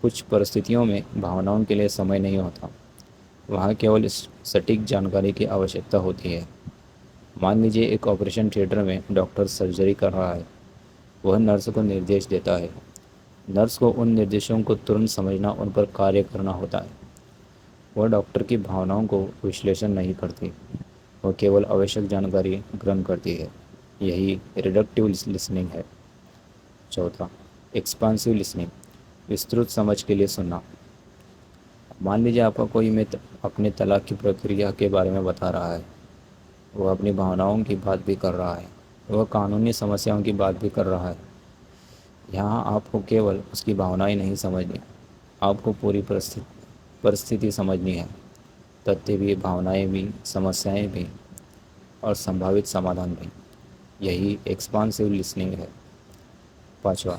کچھ پرستتھیوں میں بھاوناؤں کے لیے سمے نہیں ہوتا، وہاں کیول سٹیک جانکاری کی آوشکتا ہوتی ہے۔ مان لیجیے ایک آپریشن تھیٹر میں ڈاکٹر سرجری کر رہا ہے، وہ نرس کو نردیش دیتا ہے، نرس کو ان نردیشوں کو ترنت سمجھنا، ان پر کاریہ کرنا ہوتا ہے۔ وہ ڈاکٹر کی بھاوناؤں کو وشلیشن نہیں کرتی، وہ کیول آوشک جانکاری گرہن کرتی ہے۔ یہی ریڈکٹیو لسننگ ہے۔ چوتھا، ایکسپانسو لسننگ، وسترت سمجھ کے لیے سننا۔ مان لیجیے آپ کا کوئی متر اپنے طلاق کی پرکریا کے بارے میں بتا رہا ہے، وہ اپنی بھاوناؤں کی بات بھی کر رہا ہے، وہ قانونی سمسیاؤں کی بات بھی کر رہا ہے۔ یہاں آپ کو کیول اس کی بھاونائیں نہیں سمجھنی، آپ کو پوری پرستھتی سمجھنی ہے، تتھیہ بھی، بھاونائیں بھی، سمسیائیں بھی، اور سمبھاوت سمادھان بھی۔ یہی ایکسپانسو لسننگ ہے۔ پانچواں،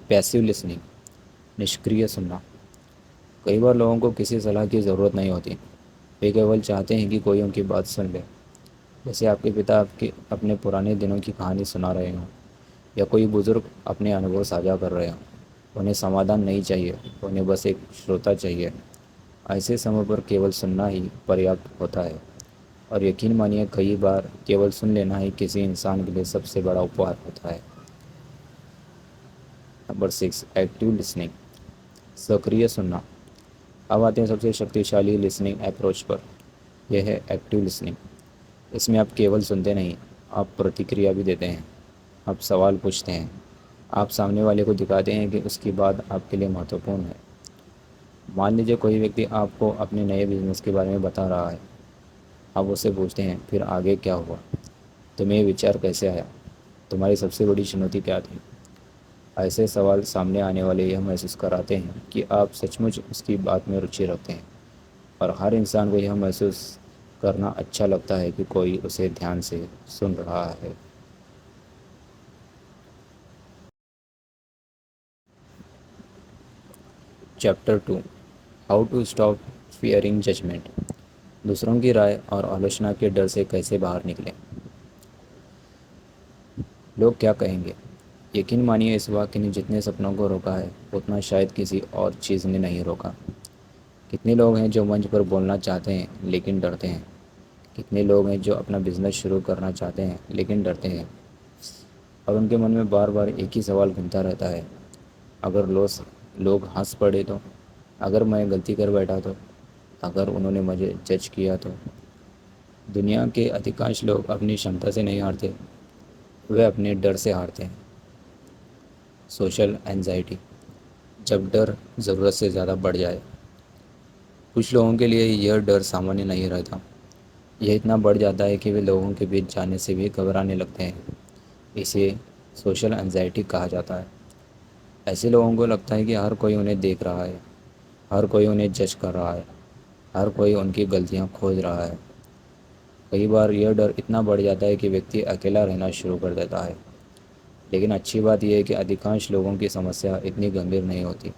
پیسیو لسننگ، نشکریہ سننا۔ کئی بار لوگوں کو کسی صلاح کی ضرورت نہیں ہوتی، وہ کیول چاہتے ہیں کہ کوئی ان کی بات سن لے۔ جیسے آپ کے پتا آپ کے اپنے پرانے دنوں کی کہانی سنا رہے ہوں، یا کوئی بزرگ اپنے انوبھو ساجھا کر رہے ہوں۔ انہیں سمادھان نہیں چاہیے، انہیں بس ایک شروتا چاہیے۔ ایسے سمے پر کیول سننا ہی پریاپت ہوتا ہے، اور یقین مانیے کئی بار کیول سن لینا ہی کسی انسان کے لیے سب سے بڑا اپہار ہوتا ہے۔ نمبر 6، ایکٹیو لسننگ، سکریہ سننا۔ اب آتے ہیں سب سے شکتیشالی لسننگ اپروچ پر، یہ ہے ایکٹیو لسننگ۔ اس میں آپ کیول سنتے نہیں، آپ پرتیکریا بھی دیتے ہیں، آپ سوال پوچھتے ہیں، آپ سامنے والے کو دکھاتے ہیں کہ اس کی بات آپ کے لیے مہتوپورن ہے۔ مان لیجیے کوئی ویکتی آپ کو اپنے نئے بزنس کے بارے میں بتا رہا ہے، آپ اس سے پوچھتے ہیں پھر آگے کیا ہوا، تمہیں یہ وچار کیسے آیا، تمہاری سب سے بڑی چنوتی کیا تھی۔ ایسے سوال سامنے آنے والے یہ محسوس کراتے ہیں کہ آپ سچ مچ اس کی بات میں رچی رکھتے ہیں، اور ہر انسان کو یہ محسوس کرنا اچھا لگتا ہے کہ کوئی اسے دھیان سے سن رہا ہے۔ Chapter 2، how to stop fearing judgment, دوسروں کی رائے اور آلوچنا کے ڈر سے کیسے باہر نکلیں۔ لوگ کیا کہیں گے؟ یقین مانیے اس واقعے نے جتنے سپنوں کو روکا ہے اتنا شاید کسی اور چیز نے نہیں روکا۔ کتنے لوگ ہیں جو منچ پر بولنا چاہتے ہیں لیکن ڈرتے ہیں، کتنے لوگ ہیں جو اپنا بزنس شروع کرنا چاہتے ہیں لیکن ڈرتے ہیں، اور ان کے من میں بار بار ایک ہی سوال گھومتا رہتا ہے، اگر لوگ ہنس پڑے تو، اگر میں غلطی کر بیٹھا تو، اگر انہوں نے مجھے جج کیا تو۔ دنیا کے ادھکانش لوگ اپنی شمتا سے نہیں ہارتے، وہ اپنے ڈر سے ہارتے ہیں۔ سوشل اینزائٹی، جب ڈر ضرورت سے زیادہ بڑھ جائے۔ کچھ لوگوں کے لیے یہ ڈر سامانیہ نہیں رہتا، یہ اتنا بڑھ جاتا ہے کہ وہ لوگوں کے بیچ جانے سے بھی گھبرانے لگتے ہیں۔ اسے سوشل اینزائٹی کہا جاتا ہے۔ ایسے لوگوں کو لگتا ہے کہ ہر کوئی انہیں دیکھ رہا ہے، ہر کوئی انہیں جج کر رہا ہے، ہر کوئی ان کی غلطیاں کھوج رہا ہے۔ کئی بار یہ ڈر اتنا بڑھ جاتا ہے کہ ویکتی اکیلا رہنا شروع کر دیتا ہے۔ لیکن اچھی بات یہ ہے کہ ادھکانش لوگوں کی سمسیا اتنی گمبھیر نہیں ہوتی۔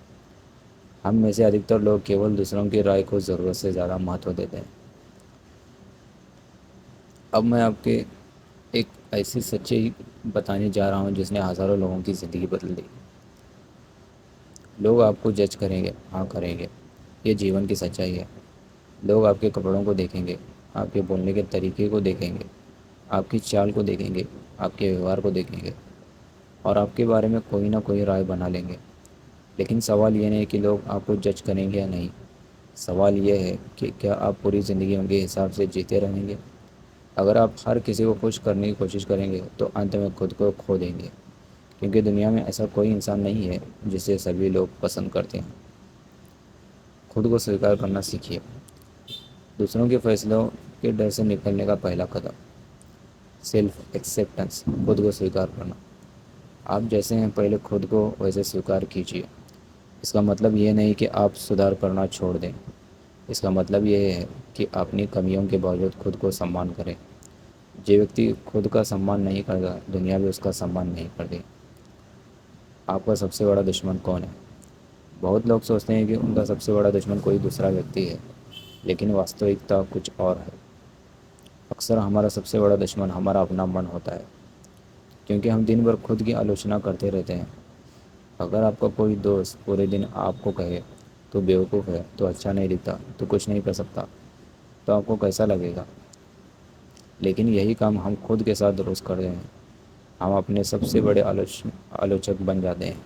ہم میں سے ادھکتر لوگ کیول دوسروں کی رائے کو ضرورت سے زیادہ مہتو دیتے ہیں۔ اب میں آپ کے ایک ایسی سچائی بتانے جا رہا ہوں جس نے ہزاروں لوگوں کی زندگی بدل دی۔ لوگ آپ کو جج کریں گے، ہاں کریں گے، یہ جیون کی سچائی ہے۔ لوگ آپ کے کپڑوں کو دیکھیں گے، آپ کے بولنے کے طریقے کو دیکھیں گے، آپ کی چال کو دیکھیں گے، آپ کے ویوہار کو دیکھیں گے، اور آپ کے بارے میں کوئی نہ کوئی رائے بنا لیں گے۔ لیکن سوال یہ نہیں کہ لوگ آپ کو جج کریں گے یا نہیں، سوال یہ ہے کہ کیا آپ پوری زندگی ان کے حساب سے جیتے رہیں گے۔ اگر آپ ہر کسی کو خوش کرنے کی کوشش کریں گے تو انت میں خود کو کھو دیں گے، کیونکہ دنیا میں ایسا کوئی انسان نہیں ہے جسے سبھی لوگ پسند کرتے ہیں۔ خود کو سویکار کرنا سیکھیے۔ دوسروں کے فیصلوں کے ڈر سے نکلنے کا پہلا قدم، سیلف ایکسیپٹنس، خود کو سویکار کرنا۔ آپ جیسے ہیں پہلے خود کو ویسے سویکار کیجیے۔ اس کا مطلب یہ نہیں کہ آپ سدھار کرنا چھوڑ دیں، اس کا مطلب یہ ہے کہ اپنی کمیوں کے باوجود خود کو سمان کریں۔ جو ویکتی خود کا سمان نہیں کرتا، دنیا بھی اس کا سمان نہیں کرتی۔ آپ کا سب سے بڑا دشمن کون ہے؟ بہت لوگ سوچتے ہیں کہ ان کا سب سے بڑا دشمن کوئی دوسرا ویکتی ہے، لیکن واستوکتا کچھ اور ہے۔ اکثر ہمارا سب سے بڑا دشمن ہمارا اپنا من ہوتا ہے، کیونکہ ہم دن بھر خود کی آلوچنا کرتے رہتے ہیں، اگر آپ کا کوئی دوست پورے دن آپ کو کہے تو بیوقوف ہے، تو اچھا نہیں دکھتا، تو کچھ نہیں کر سکتا، تو آپ کو کیسا لگے گا؟ لیکن یہی کام ہم خود کے ساتھ روز کر رہے ہیں۔ ہم اپنے سب سے بڑے آلوچک بن جاتے ہیں،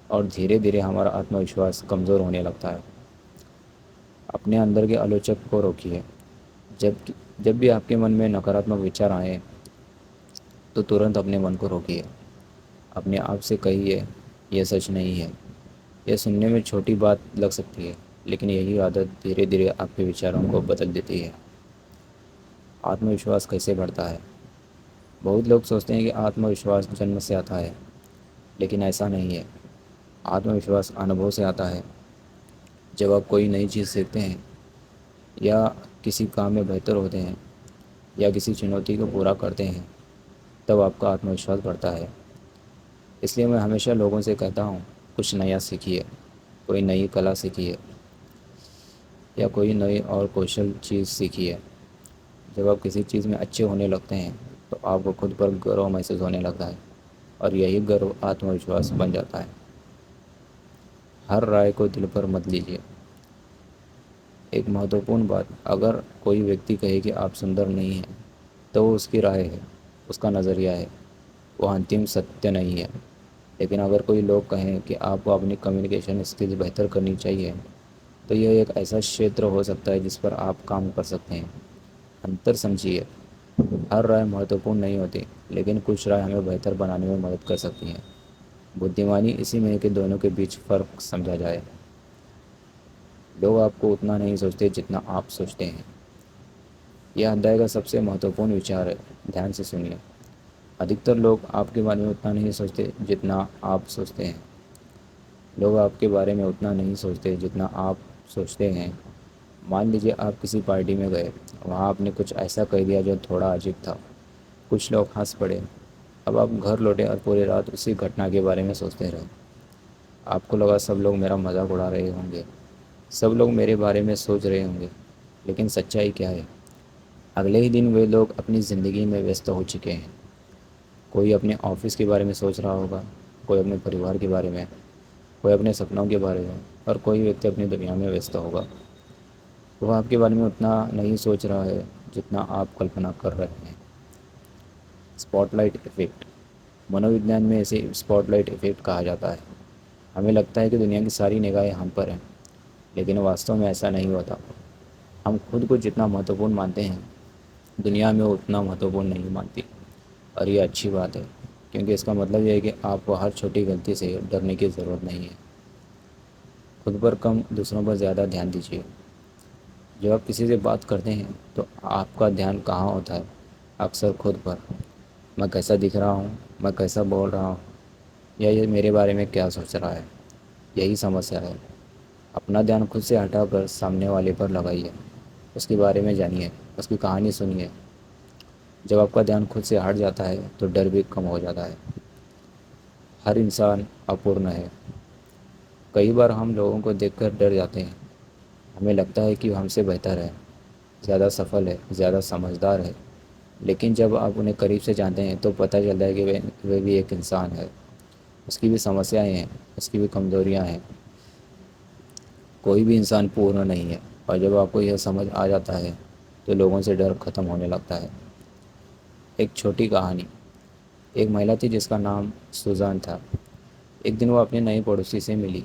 اور دھیرے دھیرے ہمارا آتم وشواس کمزور ہونے لگتا ہے۔ اپنے اندر کے آلوچک کو روکیے۔ جب جب بھی آپ کے من میں نکاراتمک وچار آئیں تو ترنت اپنے من کو روکیے۔ اپنے آپ سے کہیے، یہ سچ نہیں ہے۔ یہ سننے میں چھوٹی بات لگ سکتی ہے، لیکن یہی عادت دھیرے دھیرے آپ کے وچاروں کو بدل دیتی ہے۔ آتم وشواس کیسے بڑھتا ہے؟ بہت لوگ سوچتے ہیں کہ آتم وشواس جنم سے آتا ہے، لیکن ایسا نہیں ہے۔ آتم وشواس انوبھو سے آتا ہے۔ جب آپ کوئی نئی چیز سیکھتے ہیں، یا کسی کام میں بہتر ہوتے ہیں، یا کسی چنوتی کو پورا کرتے ہیں، تب آپ کا آتم وشواس بڑھتا ہے۔ اس لیے میں ہمیشہ لوگوں سے کہتا ہوں، کچھ نیا سیکھیے، کوئی نئی کلا سیکھیے، یا کوئی نئی اور کوشل چیز سیکھیے۔ جب آپ کسی چیز میں اچھے ہونے لگتے ہیں تو آپ کو خود پر گرو محسوس ہونے لگتا ہے، اور یہی گرو آتم وشواس بن جاتا ہے۔ ہر رائے کو دل پر مت لیجیے۔ ایک مہتوپورن بات، اگر کوئی ویکتی کہے کہ آپ سندر نہیں ہیں، تو وہ اس کی رائے ہے، اس کا نظریہ ہے، وہ انتم ستیہ نہیں ہے۔ لیکن اگر کوئی لوگ کہیں کہ آپ کو اپنی کمیونیکیشن اسکلز بہتر کرنی چاہیے، تو یہ ایک ایسا چھیتر ہو سکتا ہے جس پر آپ کام کر سکتے ہیں۔ انتر سمجھیے۔ ہر رائے مہتوپورن نہیں ہوتی، لیکن کچھ رائے ہمیں بہتر بنانے میں مدد کر سکتی ہیں۔ بدھیمانی اسی میں ہے کہ دونوں کے بیچ فرق سمجھا جائے۔ لوگ آپ کو اتنا نہیں سوچتے جتنا آپ سوچتے ہیں۔ یہ ادھیائے کا سب سے مہتوپورن وچار ہے، دھیان سے سنیے۔ ادھکتر لوگ آپ کے بارے میں اتنا نہیں سوچتے جتنا آپ سوچتے ہیں۔ لوگ آپ کے بارے میں اتنا نہیں سوچتے جتنا آپ سوچتے ہیں۔ مان لیجیے آپ کسی پارٹی میں گئے، وہاں آپ نے کچھ ایسا کہہ دیا جو تھوڑا عجیب تھا، کچھ لوگ ہنس پڑے۔ اب آپ گھر لوٹے اور پوری رات اسی گھٹنا کے بارے میں سوچتے رہے۔ آپ کو لگا سب لوگ میرا مذاق اڑا رہے ہوں گے، سب لوگ میرے بارے میں سوچ رہے ہوں گے، لیکن سچائی کیا ہے؟ اگلے ہی دن وہ لوگ اپنی زندگی میں ویست ہو چکے ہیں۔ کوئی اپنے آفس کے بارے میں سوچ رہا ہوگا، کوئی اپنے پریوار کے بارے میں، کوئی اپنے سپنوں کے بارے میں، اور کوئی ویکتی اپنی دنیا میں ویست ہوگا۔ وہ آپ کے بارے میں اتنا نہیں سوچ رہا ہے جتنا آپ کلپنا کر رہے ہیں۔ Spot light effect. منووگیان میں اسے اسپاٹ لائٹ ایفیکٹ کہا جاتا ہے۔ ہمیں لگتا ہے کہ دنیا کی ساری نگاہیں ہم پر ہیں، لیکن واستو میں ایسا نہیں ہوتا۔ ہم خود کو جتنا مہتوپورن مانتے ہیں، دنیا میں اتنا مہتوپورن نہیں مانتی، اور یہ اچھی بات ہے، کیونکہ اس کا مطلب یہ ہے کہ آپ کو ہر چھوٹی غلطی سے ڈرنے کی ضرورت نہیں ہے۔ خود پر کم، دوسروں پر زیادہ دھیان دیجیے۔ جب آپ کسی سے بات کرتے ہیں تو آپ کا دھیان کہاں ہوتا ہے؟ اکثر خود پر۔ میں کیسا دکھ رہا ہوں، میں کیسا بول رہا ہوں، یا یہ میرے بارے میں کیا سوچ رہا ہے؟ یہی سمسیا ہے۔ اپنا دھیان خود سے ہٹا کر سامنے والے پر لگائیے، اس کے بارے میں جانیے، اس کی کہانی سنیے۔ جب آپ کا دھیان خود سے ہٹ جاتا ہے تو ڈر بھی کم ہو جاتا ہے۔ ہر انسان اپورن ہے۔ کئی بار ہم لوگوں کو دیکھ کر ڈر جاتے ہیں۔ ہمیں لگتا ہے کہ وہ ہم سے بہتر ہے، زیادہ سفل ہے، زیادہ سمجھدار ہے، لیکن جب آپ انہیں قریب سے جانتے ہیں تو پتہ چلتا ہے کہ وہ بھی ایک انسان ہے۔ اس کی بھی سمسیایں ہیں، اس کی بھی کمزوریاں ہیں۔ کوئی بھی انسان پورن نہیں ہے، اور جب آپ کو یہ سمجھ آ جاتا ہے تو لوگوں سے ڈر ختم ہونے لگتا ہے۔ ایک چھوٹی کہانی۔ ایک مہیلا تھی جس کا نام سوزان تھا۔ ایک دن وہ اپنے نئے پڑوسی سے ملی۔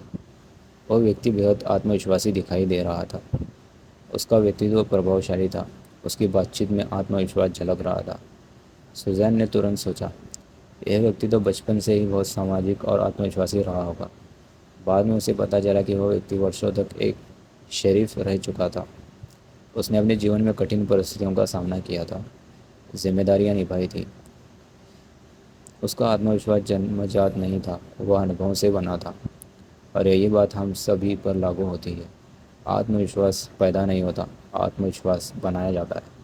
وہ ویکتی بہت آتم وشواسی دکھائی دے رہا تھا۔ اس کا ویکتیتو پربھاؤ شالی تھا، اس کی بات چیت میں آتم وشواس جھلک رہا تھا۔ سوزان نے ترنت سوچا، یہ ویکتی تو بچپن سے ہی بہت سماجک اور آتم وشواسی رہا ہوگا۔ بعد میں اسے پتہ چلا کہ وہ ویکتی برسوں تک ایک شریف رہ چکا تھا۔ اس نے اپنے جیون میں کٹھن پرستتیوں کا سامنا کیا تھا، ذمہ داریاں نبھائی تھیں۔ اس کا آتم وشواس جنمجات نہیں تھا، وہ انوبھو سے بنا تھا۔ اور یہی بات ہم سبھی پر لاگو ہوتی ہے۔ آتم وشواس پیدا نہیں ہوتا، آتم وشواس بنایا جاتا ہے۔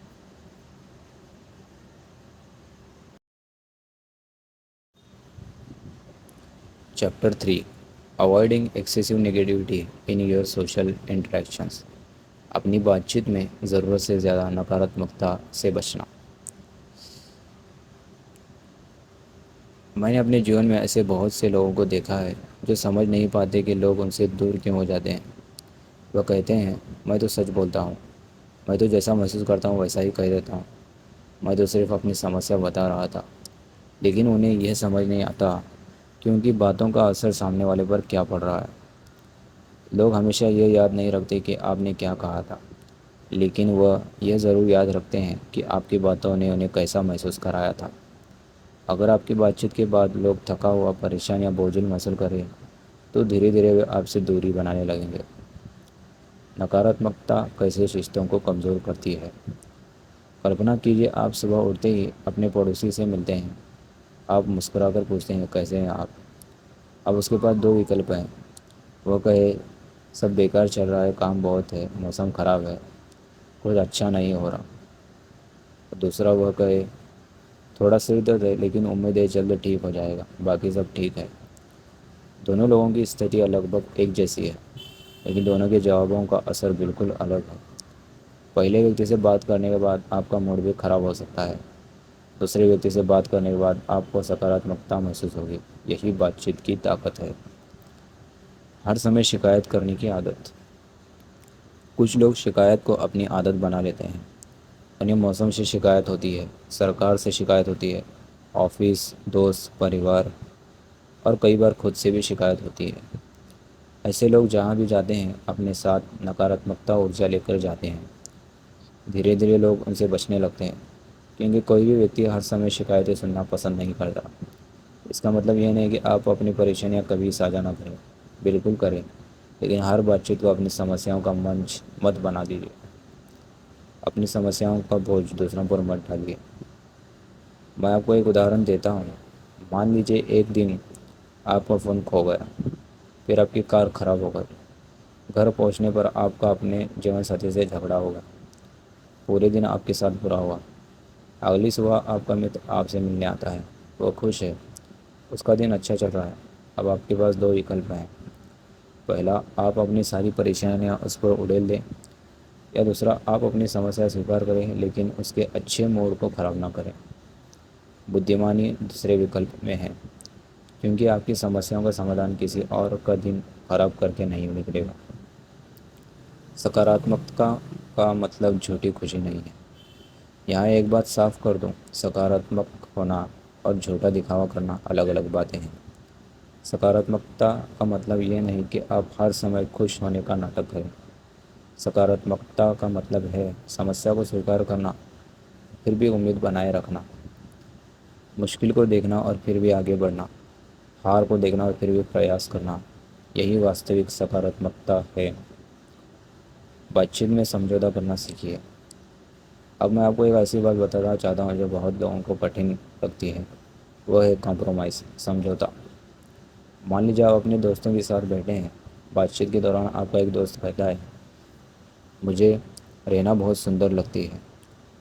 Chapter 3، avoiding excessive negativity in your social interactions. اپنی بات چیت میں ضرورت سے زیادہ نکاراتمکتا سے بچنا۔ میں نے اپنے جیون میں ایسے بہت سے لوگوں کو دیکھا ہے جو سمجھ نہیں پاتے کہ لوگ ان سے دور کیوں ہو جاتے ہیں۔ وہ کہتے ہیں میں تو سچ بولتا ہوں، میں تو جیسا محسوس کرتا ہوں ویسا ہی کہہ دیتا ہوں، میں تو صرف اپنی سمسیا بتا رہا تھا۔ لیکن انہیں یہ سمجھ نہیں آتا کہ ان کی باتوں کا اثر سامنے والے پر کیا پڑ رہا ہے۔ لوگ ہمیشہ یہ یاد نہیں رکھتے کہ آپ نے کیا کہا تھا، لیکن وہ یہ ضرور یاد رکھتے ہیں کہ آپ کی باتوں نے انہیں کیسا محسوس کرایا تھا۔ اگر آپ کی بات چیت کے بعد لوگ تھکا ہوا، پریشان یا بوجھل محسوس کریں تو دھیرے دھیرے وہ آپ سے دوری بنانے لگیں گے۔ نکاراتمکتا کیسے رشتوں کو کمزور کرتی ہے۔ کلپنا کیجیے آپ صبح اٹھتے ہی اپنے پڑوسی سے ملتے ہیں۔ آپ مسکرا کر پوچھتے ہیں کیسے ہیں آپ؟ اب اس کے پاس دو وکلپ ہیں۔ وہ کہے سب بیکار چل رہا ہے، کام بہت ہے، موسم خراب ہے، کچھ اچھا نہیں ہو رہا۔ دوسرا وہ کہے تھوڑا سر درد ہے لیکن امید ہے جلد ٹھیک ہو جائے گا، باقی سب ٹھیک ہے۔ دونوں لوگوں کی استھتی لگ بھگ ایک جیسی ہے، لیکن دونوں کے جوابوں کا اثر بالکل الگ ہے۔ پہلے ویکتی سے بات کرنے کے بعد آپ کا موڈ بھی خراب ہو سکتا ہے، دوسرے ویکتی سے بات کرنے کے بعد آپ کو سکاراتمکتا محسوس ہوگی۔ یہی بات چیت کی طاقت ہے۔ ہر سمے شکایت کرنے کی عادت۔ کچھ لوگ شکایت کو اپنی عادت بنا لیتے ہیں۔ انہیں موسم سے شکایت ہوتی ہے، سرکار سے شکایت ہوتی ہے، آفس، دوست، پریوار اور کئی بار خود سے بھی شکایت ہوتی ہے۔ ایسے لوگ جہاں بھی جاتے ہیں اپنے ساتھ نکاراتمکتا ارجا لے کر جاتے ہیں۔ دھیرے دھیرے لوگ ان سے بچنے لگتے ہیں، کیونکہ کوئی بھی ویکتی ہر سمے شکایتیں سننا پسند نہیں کرتا۔ اس کا مطلب یہ نہیں کہ آپ اپنی پریشانیاں کبھی ساجھا نہ کریں، بالکل کریں، لیکن ہر بات چیت کو اپنی سمسیاؤں کا منچ مت بنا دیجیے۔ اپنی سمسیاؤں کا بوجھ دوسروں پر مت ڈالیے۔ میں آپ کو ایک ادہرن دیتا ہوں۔ مان لیجیے ایک دن آپ کا فون کھو گیا، پھر آپ کی کار خراب ہو گئی۔ گھر پہنچنے پر آپ کا اپنے جیون ساتھی سے جھگڑا ہوگا، پورے دن آپ کے ساتھ برا ہوا۔ اگلی صبح آپ کا متر آپ سے ملنے آتا ہے، وہ خوش ہے، اس کا دن اچھا چل رہا ہے۔ اب آپ کے پاس دو وکلپ ہیں۔ پہلا، آپ اپنی ساری پریشانیاں اس پر اڑیل دیں، یا دوسرا، آپ اپنی سمسیا سویکار کریں لیکن اس کے اچھے موڈ کو خراب نہ کریں۔ بدھیمانی دوسرے وکلپ میں ہے، کیونکہ آپ کی سمسیاؤں کا سمادھان کسی اور کا دن خراب کر کے نہیں نکلے گا۔ سکاراتمکتا کا مطلب جھوٹی خوشی نہیں ہے۔ یہاں ایک بات صاف کر دوں، سکاراتمک ہونا اور جھوٹا دکھاوا کرنا الگ الگ باتیں ہیں۔ سکاراتمکتا کا مطلب یہ نہیں کہ آپ ہر سمے خوش ہونے کا ناٹک کریں۔ سکاراتمکتا کا مطلب ہے سمسیا کو سویکار کرنا، پھر بھی امید بنائے رکھنا، مشکل کو دیکھنا اور پھر بھی آگے بڑھنا، ہار کو دیکھنا اور پھر بھی پریاس کرنا۔ یہی واستوک سکاراتمکتا ہے۔ بات چیت میں سمجھوتا کرنا سیکھیے۔ اب میں آپ کو ایک ایسی بات بتانا چاہتا ہوں جو بہت لوگوں کو کٹھن لگتی ہے، وہ ہے کمپرومائز، سمجھوتا۔ مان لیجیے آپ اپنے دوستوں کے ساتھ بیٹھے ہیں۔ بات چیت کے دوران آپ کا ایک دوست کہتا ہے مجھے رینا بہت سندر لگتی ہے،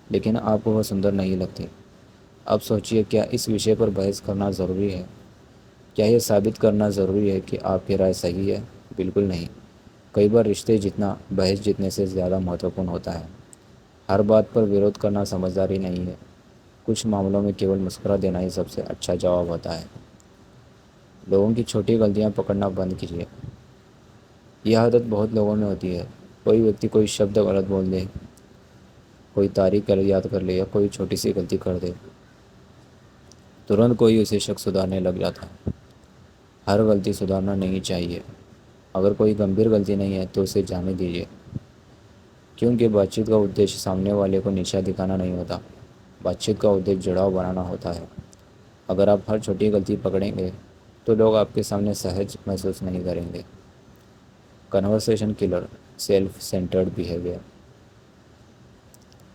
لیکن آپ کو وہ سندر نہیں لگتی۔ اب سوچئے کیا اس وشے پر بحث کرنا ضروری ہے؟ کیا یہ ثابت کرنا ضروری ہے کہ آپ کی رائے صحیح ہے؟ بالکل نہیں۔ کئی بار رشتے جتنا بحث جیتنے سے زیادہ مہتوپورن ہوتا ہے۔ ہر بات پر ورودھ کرنا سمجھداری نہیں ہے۔ کچھ معاملوں میں کیول مسکرا دینا ہی سب سے اچھا جواب ہوتا ہے۔ لوگوں کی چھوٹی غلطیاں پکڑنا بند کیجیے۔ یہ عادت بہت لوگوں میں ہوتی ہے۔ کوئی ویکتی کوئی شبد غلط بول دے، کوئی تاریخ یاد کر لے یا کوئی چھوٹی سی غلطی کر دے، ترنت کوئی اسے شخص سدھارنے لگ جاتا ہے۔ ہر غلطی سدھارنا نہیں چاہیے۔ اگر کوئی گمبھیر غلطی نہیں ہے تو اسے جانے دیجیے، کیونکہ بات چیت کا ادیش سامنے والے کو نیچا دکھانا نہیں ہوتا، بات چیت کا ادیش جڑاؤ بنانا ہوتا ہے۔ اگر آپ ہر چھوٹی غلطی پکڑیں گے تو لوگ آپ کے سامنے سہج محسوس نہیں کریں گے۔ Conversation colour, self centred behaviour.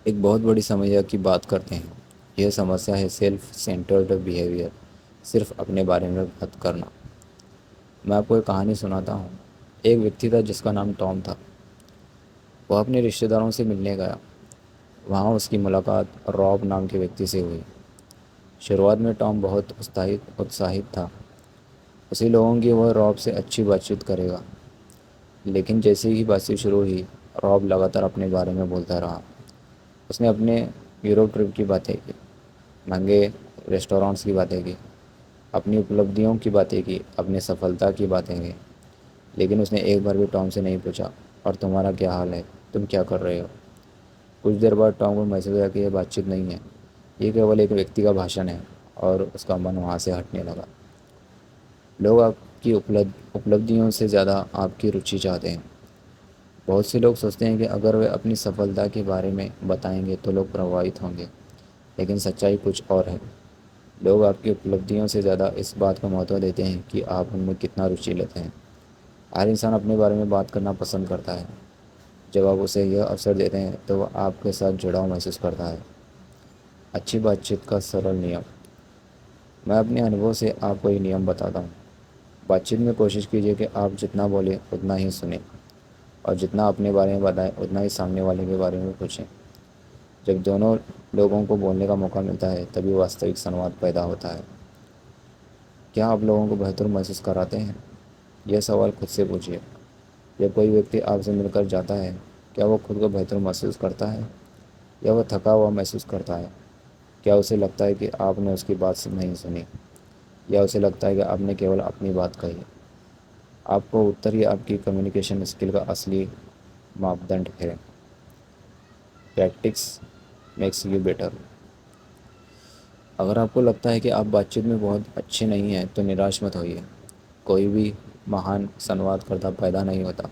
ایک بہت بڑی سمسیا کی بات کرتے ہیں۔ یہ سمسیا ہے سیلف سینٹرڈ بیہیویئر، صرف اپنے بارے میں بات کرنا۔ میں آپ کو ایک کہانی سناتا ہوں۔ ایک ویکتی تھا جس کا نام ٹام تھا۔ وہ اپنے رشتہ داروں سے ملنے گیا۔ وہاں اس کی ملاقات راب نام کے ویکتی سے ہوئی۔ شروعات میں ٹام بہت اتساہت تھا۔ اسی لوگوں کی وہ راب سے اچھی بات چیت کرے گا، لیکن جیسے ہی بات چیت شروع ہوئی، راب لگاتار اپنے بارے میں بولتا رہا۔ اس نے اپنے یوروپ ٹرپ کی باتیں کی، مہنگے ریسٹورانٹس کی باتیں کی، اپنی اپلبدھیوں کی باتیں کی، اپنی سفلتا کی باتیں کی، لیکن اس نے ایک بار بھی ٹام سے نہیں پوچھا اور تمہارا کیا حال ہے، تم کیا کر رہے ہو۔ کچھ دیر بعد ٹام کو محسوس ہوا کہ یہ بات چیت نہیں ہے، یہ کیول ایک ویکتی کا بھاشن ہے، اور اس کا من وہاں سے ہٹنے لگا۔ لوگ آپ کی اپلبدھیوں سے زیادہ آپ کی روچی چاہتے ہیں۔ بہت سے لوگ سوچتے ہیں کہ اگر وہ اپنی سفلتا کے بارے میں بتائیں گے تو لوگ پربھاوت ہوں گے، لیکن سچائی کچھ اور ہے۔ لوگ آپ کی اپلبدھیوں سے زیادہ اس بات کو مہتو دیتے ہیں کہ آپ ان میں کتنا روچی لیتے ہیں۔ ہر انسان اپنے بارے میں بات کرنا پسند کرتا ہے۔ جب آپ اسے یہ اوسر دیتے ہیں تو وہ آپ کے ساتھ جڑاؤ محسوس کرتا ہے۔ اچھی بات چیت کا سرل نیم۔ میں اپنے انوبھو سے آپ کو یہ نیم بتاتا ہوں۔ بات چیت میں کوشش کیجیے کہ آپ جتنا بولیں اتنا ہی سنیں، اور جتنا اپنے بارے میں بتائیں اتنا ہی سامنے والے کے بارے میں پوچھیں۔ جب دونوں لوگوں کو بولنے کا موقع ملتا ہے تبھی واستوک سنواد پیدا ہوتا ہے۔ کیا آپ لوگوں کو بہتر محسوس کراتے ہیں؟ یہ سوال خود سے پوچھیے۔ جب کوئی ویکتی آپ سے مل کر جاتا ہے، کیا وہ خود کو بہتر محسوس کرتا ہے، یا وہ تھکا ہوا محسوس کرتا ہے؟ کیا اسے لگتا ہے کہ آپ نے اس کی بات نہیں سنی، یا اسے لگتا ہے کہ آپ نے کیول اپنی بات کہی؟ آپ کو اتر ہی آپ کی کمیونیکیشن اسکل کا اصلی ماپدنڈ ہے۔ Practice makes you better. اگر آپ کو لگتا ہے کہ آپ بات چیت میں بہت اچھے نہیں ہیں تو نراش مت ہوئیے۔ کوئی بھی مہان سنواد کرتا پیدا نہیں ہوتا،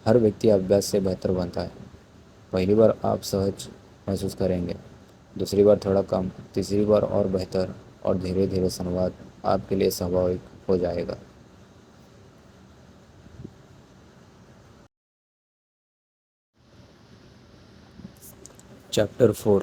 ہر ویکتی ابھیاس سے بہتر بنتا ہے۔ پہلی بار آپ سہج محسوس کریں گے، دوسری بار تھوڑا کم، تیسری بار اور بہتر، اور دھیرے دھیرے سنواد آپ کے لیے سوابھاوک ہو جائے گا۔ چیپٹر 4،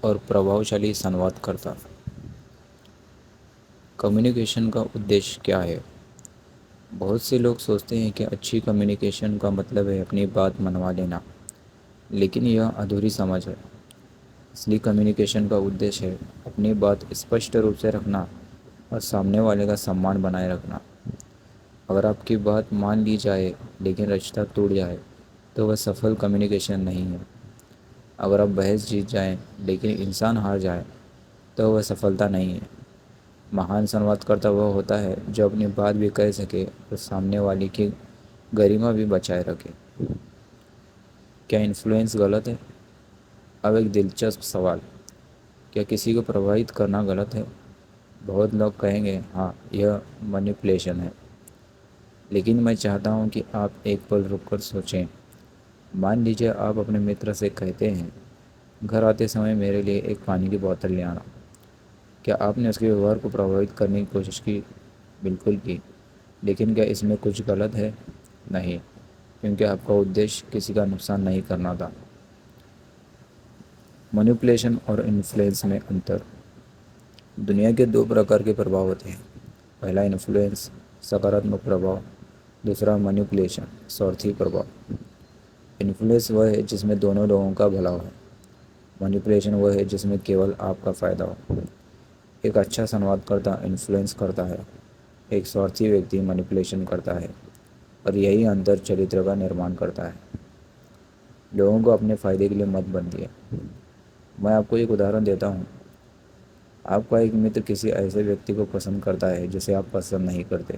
اور پربھاوشالی سنواد کرتا۔ کمیونیکیشن کا ادیش کیا ہے؟ بہت سے لوگ سوچتے ہیں کہ اچھی کمیونیکیشن کا مطلب ہے اپنی بات منوا لینا، لیکن یہ ادھوری سمجھ ہے۔ اصلی کمیونیکیشن کا ادیش ہے اپنی بات اسپشٹ روپ سے رکھنا اور سامنے والے کا سمان بنائے رکھنا۔ اگر آپ کی بات مان لی جائے لیکن رشتہ ٹوٹ جائے تو وہ سفل کمیونیکیشن نہیں ہے۔ اگر آپ بحث جیت جائیں لیکن انسان ہار جائے تو وہ سفلتا نہیں ہے۔ مہان سنواد کرتا وہ ہوتا ہے جو اپنی بات بھی کہہ سکے اور سامنے والی کی گریما بھی بچائے رکھے۔ کیا انفلوئنس غلط ہے؟ اب ایک دلچسپ سوال، کیا کسی کو پربھاوت کرنا غلط ہے؟ بہت لوگ کہیں گے ہاں یہ مینیپولیشن ہے، لیکن میں چاہتا ہوں کہ آپ ایک پل رک کر سوچیں۔ مان لیجیے آپ اپنے متر سے کہتے ہیں گھر آتے سمے میرے لیے ایک پانی کی بوتل لے آنا۔ کیا آپ نے اس کے ویوہار کو پربھاوت کرنے کی کوشش کی؟ بالکل کی، لیکن کیا اس میں کچھ غلط ہے؟ نہیں، کیونکہ آپ کا ادیش کسی کا نقصان نہیں کرنا تھا۔ مینیپولیشن اور انفلوئنس میں انتر۔ دنیا کے دو پرکار کے پربھاؤ ہوتے ہیں، پہلا انفلوئنس سکاراتمک پربھاؤ، دوسرا مینیپولیشن سوارتھی پربھاؤ۔ انفلوئنس وہ ہے جس میں دونوں لوگوں کا بھلا ہو، مینیپولیشن وہ ہے جس میں کیول آپ کا فائدہ ہو۔ ایک اچھا سنواد کرتا انفلوئنس کرتا ہے، ایک سوارتھی ویکتی مینیپولیشن کرتا ہے، اور یہی انتر چرتر کا نرمان کرتا ہے۔ لوگوں کو اپنے فائدے کے لیے مت بندھیے۔ میں آپ کو ایک ادہرن دیتا ہوں۔ آپ کا ایک متر کسی ایسے ویکتی کو پسند کرتا ہے جسے آپ پسند نہیں کرتے،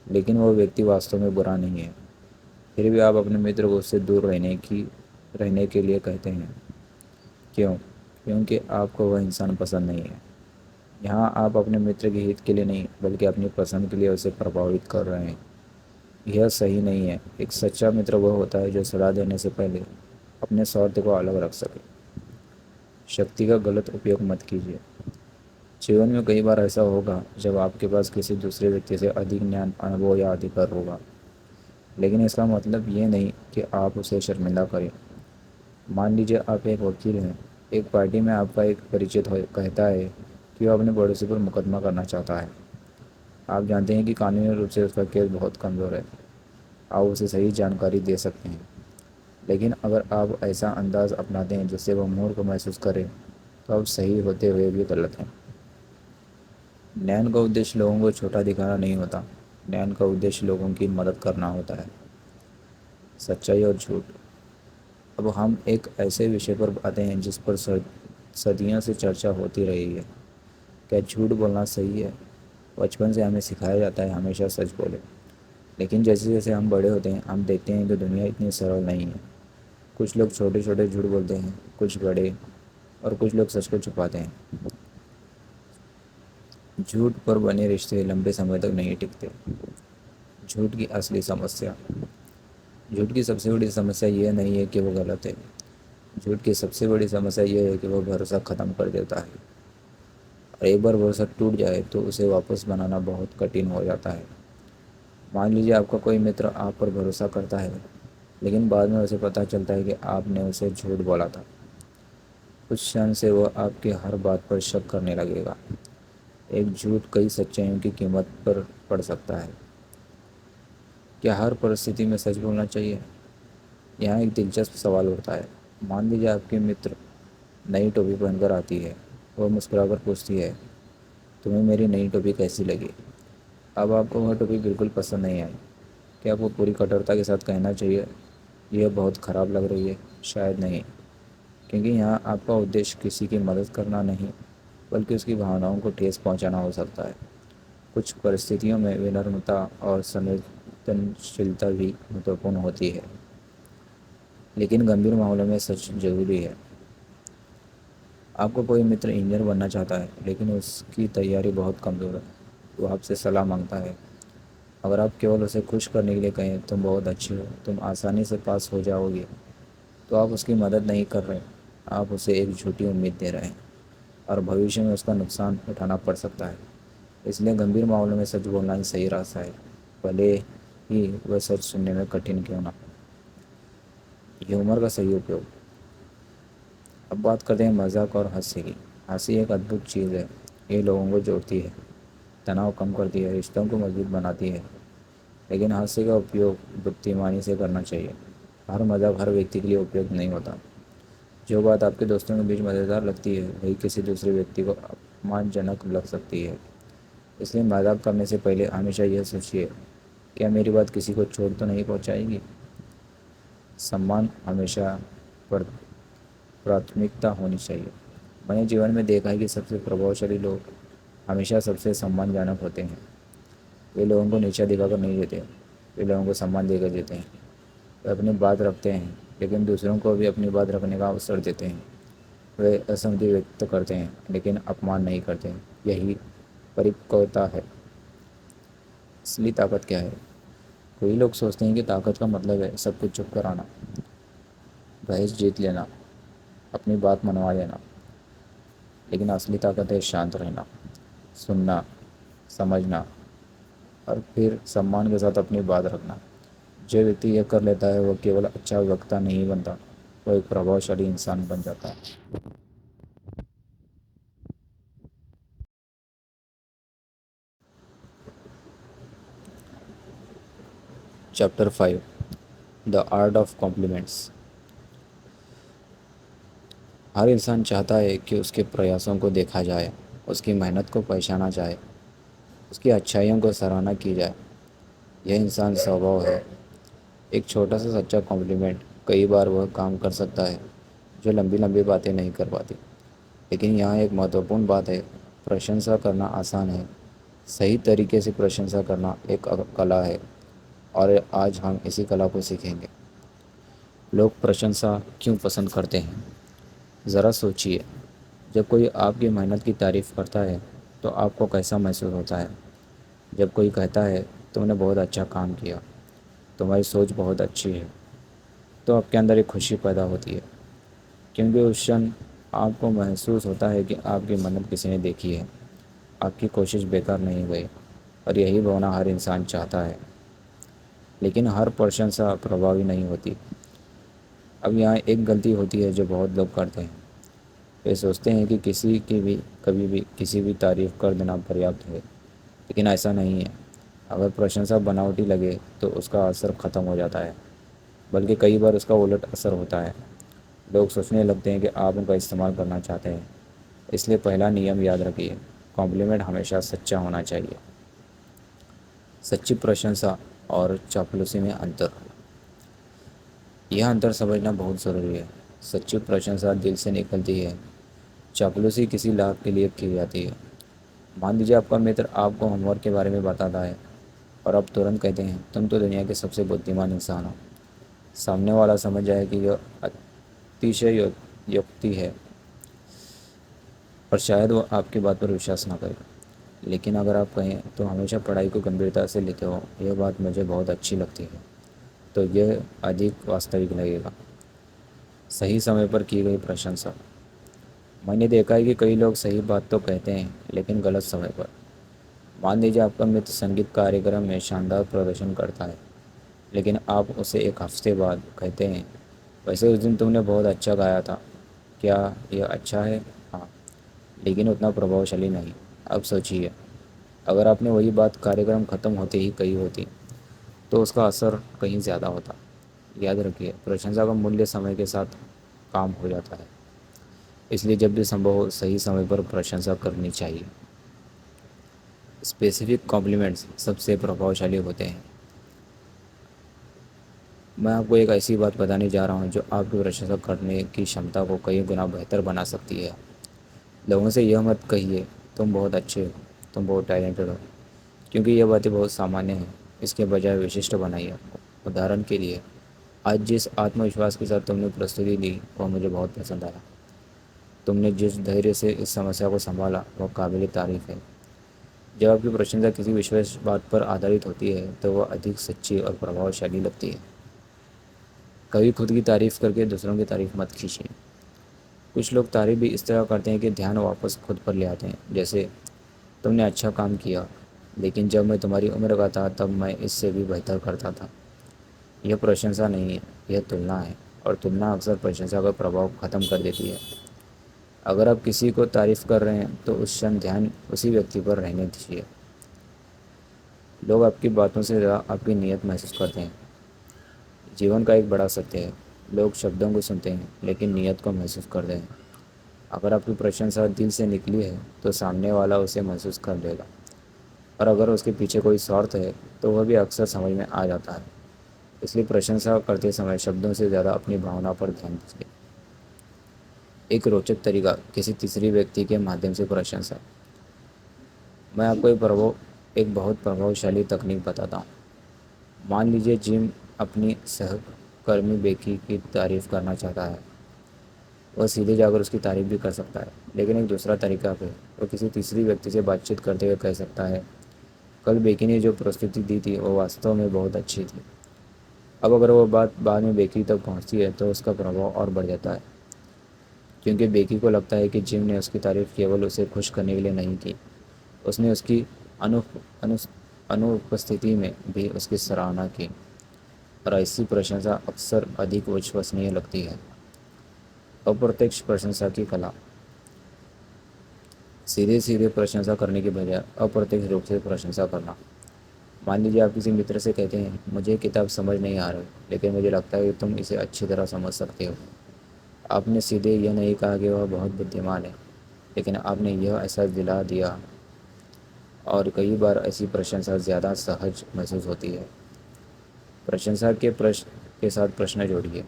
لیکن وہ ویکتی واستو میں برا نہیں ہے، پھر بھی آپ اپنے متر کو اس سے دور رہنے کے لیے کہتے ہیں۔ کیوں؟ کیونکہ آپ کو وہ انسان پسند نہیں ہے۔ یہاں آپ اپنے متر کے ہت کے لیے نہیں بلکہ اپنی پسند کے لیے اسے پربھاوت کر رہے ہیں۔ یہ صحیح نہیں ہے۔ ایک سچا متر وہ ہوتا ہے جو صلاح دینے سے پہلے اپنے سوارتھ کو الگ رکھ سکے۔ شکتی کا غلط اپیوگ مت کیجیے۔ جیون میں کئی بار ایسا ہوگا جب آپ کے پاس کسی دوسرے ویکتی سے ادھک جنان، انبھو یا ادھیکار ہوگا، لیکن اس کا مطلب یہ نہیں کہ آپ اسے شرمندہ کریں۔ مان لیجیے آپ ایک وکیل ہیں، ایک پارٹی میں آپ کا ایک پریچت کہتا ہے کہ وہ اپنے پڑوسی پر مقدمہ کرنا چاہتا ہے۔ آپ جانتے ہیں کہ قانونی روپ سے اس کا کیس بہت کمزور ہے، آپ اسے صحیح جانکاری دے سکتے ہیں، لیکن اگر آپ ایسا انداز اپناتے ہیں جس سے وہ مورخ محسوس کرے تو آپ صحیح ہوتے ہوئے بھی غلط ہیں۔ نیان کا ادیش لوگوں کو چھوٹا دکھانا نہیں ہوتا، نیان کا ادیش لوگوں کی مدد کرنا ہوتا ہے۔ سچائی اور جھوٹ۔ اب ہم ایک ایسے وشے پر آتے ہیں جس پر صدیوں سے چرچا ہوتی رہی ہے۔ کیا جھوٹ بولنا صحیح ہے؟ بچپن سے ہمیں سکھایا جاتا ہے ہمیشہ سچ بولے، لیکن جیسے جیسے ہم بڑے ہوتے ہیں ہم دیکھتے ہیں کہ دنیا اتنی سرل نہیں ہے۔ کچھ لوگ چھوٹے چھوٹے جھوٹ بولتے ہیں، کچھ بڑے، اور کچھ لوگ سچ کو چھپاتے ہیں۔ جھوٹ پر بنے رشتے لمبے سمے تک نہیں ٹکتے۔ جھوٹ کی اصلی سمسیا، جھوٹ کی سب سے بڑی سمسیا یہ نہیں ہے کہ وہ غلط ہے، جھوٹ کی سب سے بڑی سمسیا یہ ہے کہ وہ بھروسہ ختم کر دیتا ہے، اور ایک بار بھروسہ ٹوٹ جائے تو اسے واپس بنانا بہت کٹھن ہو جاتا ہے۔ مان لیجیے آپ کا کوئی متر آپ پر بھروسہ کرتا ہے، لیکن بعد میں اسے پتہ چلتا ہے کہ آپ نے اسے جھوٹ بولا تھا۔ اس شان سے وہ آپ کی ہر بات پر شک کرنے لگے گا۔ ایک جھوٹ کئی سچائیوں کی قیمت پر پڑ سکتا ہے۔ کیا ہر پرستھتی میں سچ بولنا چاہیے؟ یہاں ایک دلچسپ سوال اٹھتا ہے۔ مان لیجیے آپ کی متر نئی ٹوپی پہن کر آتی ہے، وہ مسکرا کر پوچھتی ہے، تمہیں میری نئی ٹوپی کیسی لگی؟ اب آپ کو وہ ٹوپی بالکل پسند نہیں آئی۔ کیا آپ کو پوری کٹورتا کے ساتھ کہنا چاہیے یہ بہت خراب لگ رہی ہے؟ شاید نہیں، کیونکہ یہاں آپ کا ادیش کسی کی مدد کرنا نہیں بلکہ اس کی بھاوناؤں کو ٹھیس پہنچانا ہو سکتا ہے۔ کچھ پرستھتیوں میں ونرمتا اور سنویدنشیلتا بھی مہتوپورن ہوتی ہے، لیکن گمبھیر معاملوں میں سچ ضروری ہے۔ آپ کو کوئی متر انجینئر بننا چاہتا ہے لیکن اس کی تیاری بہت کمزور ہے، وہ آپ سے صلاح مانگتا ہے۔ اگر آپ کیول اسے خوش کرنے کے لیے کہیں تم بہت اچھی ہو، تم آسانی سے پاس ہو جاؤ گے، تو آپ اس کی مدد نہیں کر رہے، آپ اسے ایک جھوٹی امید دے رہے ہیں، اور بھویشیہ میں اس کا نقصان اٹھانا پڑ سکتا ہے۔ اس لیے گمبھیر معاملوں میں سچ بولنا ہی صحیح راستہ ہے، بھلے ہی وہ سچ سننے میں کٹھن کیوں نہ ہو۔ ہیومر کا صحیح اپیوگ۔ اب بات کرتے ہیں مذاق اور ہنسی کی۔ ہنسی ایک ادبھت چیز ہے، یہ لوگوں کو جوڑتی ہے، تناؤ کم کرتی ہے، رشتوں کو مضبوط بناتی ہے، لیکن ہنسی کا اپیوگ بدتیمانی سے کرنا چاہیے۔ ہر مذاق ہر ویکتی کے لیے اپیوگ نہیں ہوتا۔ جو بات آپ کے دوستوں کے بیچ مزیدار لگتی ہے وہی کسی دوسرے ویکتی کو اپمان جنک لگ سکتی ہے۔ اس لیے مذاق کرنے سے پہلے ہمیشہ یہ سوچیے، کیا میری بات کسی کو چوٹ تو نہیں پہنچائے گی؟ سمان ہمیشہ پراتھمکتا ہونی چاہیے۔ میں نے جیون میں دیکھا ہے کہ سب سے پربھاوشالی لوگ ہمیشہ سب سے سمان جنک ہوتے ہیں۔ وہ لوگوں کو نیچا دکھا کر نہیں دیتے، وہ لوگوں کو سمان دے کر دیتے ہیں۔ وہ اپنی بات رکھتے ہیں لیکن دوسروں کو بھی اپنی بات رکھنے کا اوسر دیتے ہیں۔ وہ اسہمتی ویکت کرتے ہیں لیکن اپمان نہیں کرتے۔ یہی پریپکوتا ہے۔ اصلی طاقت کیا ہے؟ کوئی لوگ سوچتے ہیں کہ طاقت کا مطلب ہے سب کچھ چپ کر آنا، بحث جیت لینا، اپنی بات منوا لینا، لیکن اصلی طاقت ہے شانت رہنا، سننا، سمجھنا، اور پھر سمان کے ساتھ اپنی بات رکھنا۔ جو ویکتی یہ کر لیتا ہے وہ کیول اچھا وکتا نہیں بنتا، وہ ایک پربھاوشالی انسان بن جاتا ہے۔ Chapter 5 the art of compliments. ہر انسان چاہتا ہے کہ اس کے پریاسوں کو دیکھا جائے، اس کی محنت کو پہچانا جائے، اس کی اچھائیوں کو سراہنا کی جائے۔ یہ انسان سوبھاؤ ہے۔ ایک چھوٹا سا سچا کمپلیمنٹ کئی بار وہ کام کر سکتا ہے جو لمبی لمبی باتیں نہیں کر پاتی۔ لیکن یہاں ایک مہتوپورن بات ہے، پرشنسا کرنا آسان ہے، صحیح طریقے سے پرشنسا کرنا ایک کلا ہے، اور آج ہم اسی کلا کو سیکھیں گے۔ لوگ پرشنسا کیوں پسند کرتے ہیں؟ ذرا سوچئے، جب کوئی آپ کی محنت کی تعریف کرتا ہے تو آپ کو کیسا محسوس ہوتا ہے؟ جب کوئی کہتا ہے تم نے بہت اچھا کام کیا، تمہاری سوچ بہت اچھی ہے، تو آپ کے اندر ایک خوشی پیدا ہوتی ہے، کیونکہ اس شان آپ کو محسوس ہوتا ہے کہ آپ کی محنت کسی نے دیکھی ہے، آپ کی کوشش بیکار نہیں گئی، اور یہی بھونا ہر انسان چاہتا ہے۔ لیکن ہر پرشنسا پربھاوی نہیں ہوتی۔ اب یہاں ایک غلطی ہوتی ہے جو بہت لوگ کرتے ہیں، وہ سوچتے ہیں کہ کسی کی بھی کبھی بھی کسی بھی تعریف کر دینا پریاپت ہے، لیکن ایسا نہیں ہے۔ اگر پرشنسا بناوٹی لگے تو اس کا اثر ختم ہو جاتا ہے، بلکہ کئی بار اس کا الٹ اثر ہوتا ہے۔ لوگ سوچنے لگتے ہیں کہ آپ ان کا استعمال کرنا چاہتے ہیں۔ اس لیے پہلا نیم یاد رکھیے، کمپلیمنٹ ہمیشہ سچا ہونا چاہیے۔ سچی پرشنسا اور چاپلوسی میں انتر۔ یہ انتر سمجھنا بہت ضروری ہے۔ سچی پرشنسا دل سے نکلتی ہے، چاپلوسی کسی لابھ کے لیے کی جاتی ہے۔ مان لیجیے آپ کا متر آپ کو ہوم ورک کے بارے میں بتاتا ہے اور آپ ترنت کہتے ہیں تم تو دنیا کے سب سے بدھیمان انسان ہو۔ سامنے والا سمجھ جائے کہ یہ اتیشے یکتی ہے اور شاید وہ آپ کی بات پر وشواس نہ کرے۔ لیکن اگر آپ کہیں تو ہمیشہ پڑھائی کو گمبھیرتا سے لیتے ہو، یہ بات مجھے بہت اچھی لگتی ہے، تو یہ ادھک واستوک لگے گا۔ صحیح سمے پر کی گئی پرشنسا۔ میں نے دیکھا ہے کہ کئی لوگ صحیح بات تو کہتے ہیں لیکن غلط سمے پر۔ مان لیجیے آپ کا متر سنگیت کاریہ میں شاندار پردرشن کرتا ہے، لیکن آپ اسے ایک ہفتے بعد کہتے ہیں ویسے اس دن تم نے بہت اچھا گایا تھا، کیا یہ اچھا ہے؟ ہاں، لیکن اتنا پربھاوشالی نہیں۔ اب سوچیے، اگر آپ نے وہی بات کاریہ ختم ہوتے ہی کہی ہوتی تو اس کا اثر کہیں زیادہ ہوتا۔ یاد رکھیے، پرشنسا کا مولیہ سمے کے ساتھ کام ہو جاتا ہے، اس لیے جب بھی سمبھو ہو صحیح سمے پر پرشنسا کرنی چاہیے۔ اسپیسیفک کمپلیمنٹس سب سے پربھاوشالی ہوتے ہیں۔ میں آپ کو ایک ایسی بات بتانے جا رہا ہوں جو آپ کی پرشنسا کرنے کی شمتا کو کئی گنا بہتر بنا سکتی ہے۔ لوگوں سے یہ مت کہیے تم بہت اچھے ہو، تم بہت ٹیلنٹڈ ہو، کیونکہ یہ باتیں بہت سامانیہ ہیں۔ اس کے بجائے وششٹ بنائیے۔ ادہرن کے لیے، آج جس آتم وشواس کے ساتھ تم نے پرستوتی دی وہ مجھے بہت پسند آیا۔ تم نے جس دھیریہ سے اس سمسیا کو سنبھالا وہ قابل تعریف ہے۔ جب آپ کی پرشنسا کسی وشیش بات پر آدھارت ہوتی ہے تو وہ ادھک سچی اور پربھاوشالی لگتی ہے۔ کبھی خود کی تعریف کر کے دوسروں کی تعریف مت کھینچیے۔ کچھ لوگ تعریف بھی اس طرح کرتے ہیں کہ دھیان واپس خود پر لے آتے ہیں، جیسے تم نے اچھا کام کیا، لیکن جب میں تمہاری عمر کا تھا تب میں اس سے بھی بہتر کرتا تھا۔ یہ پرشنسا نہیں ہے، یہ تلنا ہے، اور تلنا اکثر پرشنسا کا پربھاؤ ختم کر دیتی ہے۔ اگر آپ کسی کو تعریف کر رہے ہیں تو اس شان دھیان اسی ویکتی پر رہنے دیجیے۔ لوگ آپ کی باتوں سے زیادہ آپ کی نیت محسوس کرتے ہیں۔ جیون کا ایک بڑا ستیہ ہے، لوگ شبدوں کو سنتے ہیں لیکن نیت کو محسوس کرتے ہیں۔ اگر آپ کی پرشنسا دل سے نکلی ہے تو سامنے والا اسے محسوس کر لے گا، اور اگر اس کے پیچھے کوئی سوارتھ ہے تو وہ بھی اکثر سمجھ میں آ جاتا ہے۔ اس لیے پرشنسا کرتے سمے شبدوں سے زیادہ اپنی بھاونا پر دھیان دیجیے۔ ایک روچک طریقہ، کسی تیسری ویکتی کے مادھیم سے پرشنسا۔ میں آپ کو ایک بہت پربھاوشالی تکنیک بتاتا ہوں۔ مان لیجیے جم اپنی سہکرمی بیکی کی تعریف کرنا چاہتا ہے، وہ سیدھے جا کر اس کی تعریف بھی کر سکتا ہے، لیکن ایک دوسرا طریقہ ہے، وہ کسی تیسری ویکتی سے بات چیت کرتے ہوئے کہہ سکتا ہے کل بیکی نے جو پرستوتی دی تھی وہ واستو میں بہت اچھی تھی۔ اب اگر وہ بات بعد میں بیکی تک پہنچتی ہے تو اس کا پربھاؤ اور بڑھ جاتا ہے، کیونکہ بیکی کو لگتا ہے کہ جم نے اس کی تعریف کیول اسے خوش کرنے کے لیے نہیں کی، اس نے اس کی انوپستھتی میں بھی اس کی سراہنا کی، اور ایسی پرشنسا اکثر ادھک وشوسنیہ لگتی ہے۔ اپرتیکش پرشنسا کی کلا۔ سیدھے سیدھے پرشنسا کرنے کے بجائے اپرتیکش روپ سے پرشنسا کرنا۔ مان لیجیے آپ کسی متر سے کہتے ہیں مجھے یہ کتاب سمجھ نہیں آ رہی لیکن مجھے لگتا ہے کہ تم اسے اچھی طرح سمجھ سکتے ہو۔ آپ نے سیدھے یہ نہیں کہا کہ وہ بہت بدھیمان ہے، لیکن آپ نے یہ احساس دلا دیا، اور کئی بار ایسی پرشنسا زیادہ سہج محسوس ہوتی ہے۔ پرشنسا کے ساتھ پرشن جوڑیے۔